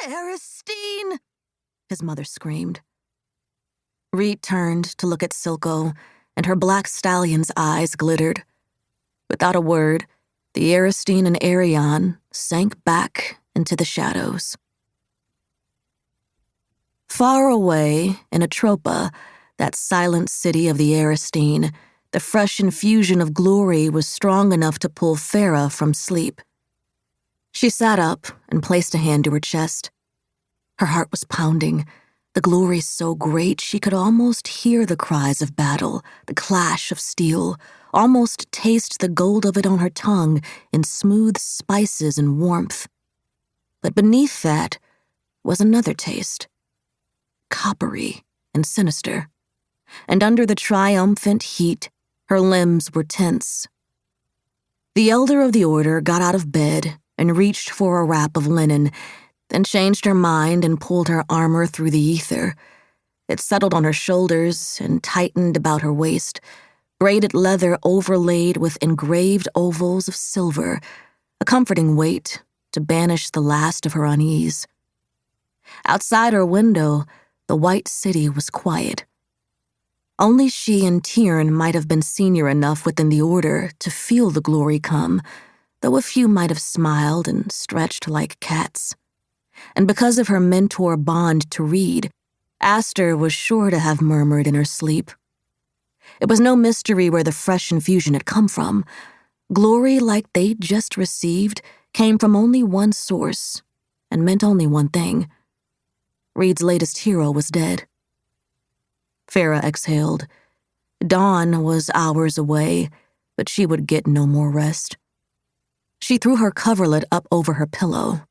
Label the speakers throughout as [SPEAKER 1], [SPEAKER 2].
[SPEAKER 1] Aristene! His mother screamed. Reed turned to look at Silco, and her black stallion's eyes glittered. Without a word, the Aristene and Arion sank back into the shadows. Far away, in Atropa, that silent city of the Aristene, the fresh infusion of glory was strong enough to pull Farah from sleep. She sat up and placed a hand to her chest. Her heart was pounding, the glory so great she could almost hear the cries of battle, the clash of steel, almost taste the gold of it on her tongue in smooth spices and warmth. But beneath that was another taste, coppery and sinister, and under the triumphant heat, her limbs were tense. The elder of the order got out of bed and reached for a wrap of linen, then changed her mind and pulled her armor through the ether. It settled on her shoulders and tightened about her waist, braided leather overlaid with engraved ovals of silver, a comforting weight to banish the last of her unease. Outside her window, the white city was quiet. Only she and Tyrn might have been senior enough within the order to feel the glory come, though a few might have smiled and stretched like cats. And because of her mentor bond to Reed, Aster was sure to have murmured in her sleep. It was no mystery where the fresh infusion had come from. Glory like they'd just received came from only one source, and meant only one thing. Reed's latest hero was dead. Farah exhaled. Dawn was hours away, but she would get no more rest. She threw her coverlet up over her pillow.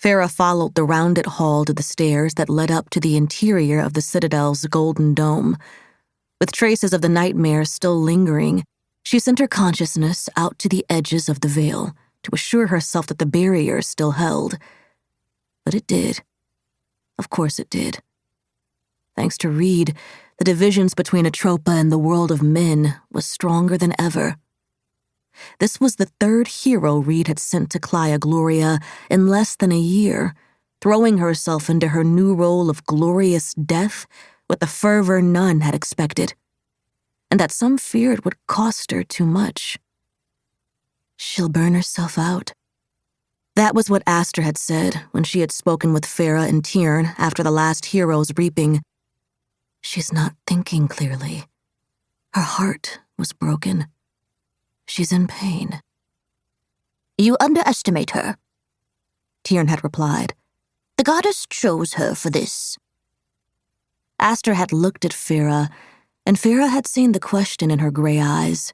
[SPEAKER 1] Farah followed the rounded hall to the stairs that led up to the interior of the Citadel's golden dome. With traces of the nightmare still lingering, she sent her consciousness out to the edges of the veil to assure herself that the barrier still held. But it did. Of course it did. Thanks to Reed, the divisions between Atropa and the world of men was stronger than ever. This was the third hero Reed had sent to Clio Gloria in less than a year, throwing herself into her new role of glorious death with the fervor none had expected, and that some feared would cost her too much. She'll burn herself out. That was what Aster had said when she had spoken with Farah and Tyrn after the last hero's reaping. She's not thinking clearly. Her heart was broken. She's in pain.
[SPEAKER 2] You underestimate her,
[SPEAKER 1] Tyrn had replied.
[SPEAKER 2] The goddess chose her for this.
[SPEAKER 1] Aster had looked at Farah, and Farah had seen the question in her gray eyes.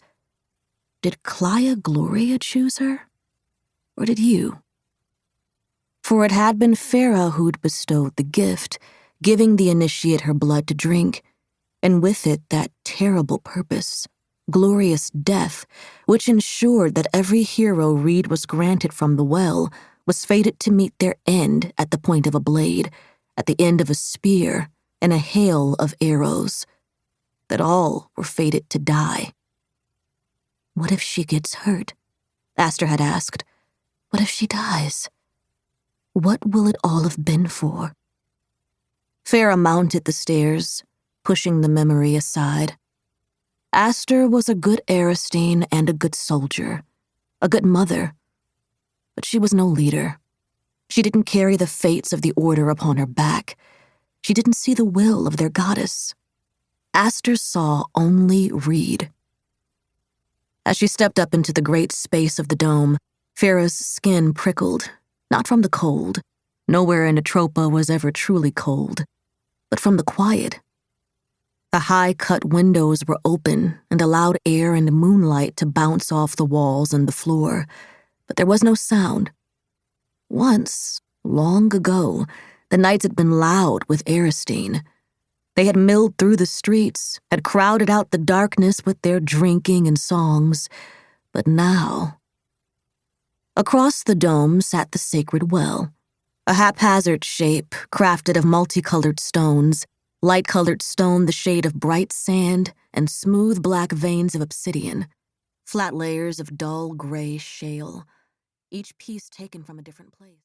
[SPEAKER 1] Did Clio Gloria choose her? Or did you? For it had been Farah who'd bestowed the gift, giving the initiate her blood to drink, and with it that terrible purpose, glorious death, which ensured that every hero Reed was granted from the well was fated to meet their end at the point of a blade, at the end of a spear, and a hail of arrows, that all were fated to die. What if she gets hurt? Aster had asked. What if she dies? What will it all have been for? Farah mounted the stairs, pushing the memory aside. Aster was a good Aristene and a good soldier, a good mother. But she was no leader. She didn't carry the fates of the order upon her back. She didn't see the will of their goddess. Aster saw only Reed. As she stepped up into the great space of the dome, Farah's skin prickled, not from the cold. Nowhere in Atropa was ever truly cold, but from the quiet. The high-cut windows were open and allowed air and moonlight to bounce off the walls and the floor, but there was no sound. Once, long ago, the nights had been loud with Aristene. They had milled through the streets, had crowded out the darkness with their drinking and songs, but now... Across the dome sat the sacred well, a haphazard shape crafted of multicolored stones, light-colored stone the shade of bright sand, and smooth black veins of obsidian, flat layers of dull gray shale, each piece taken from a different place.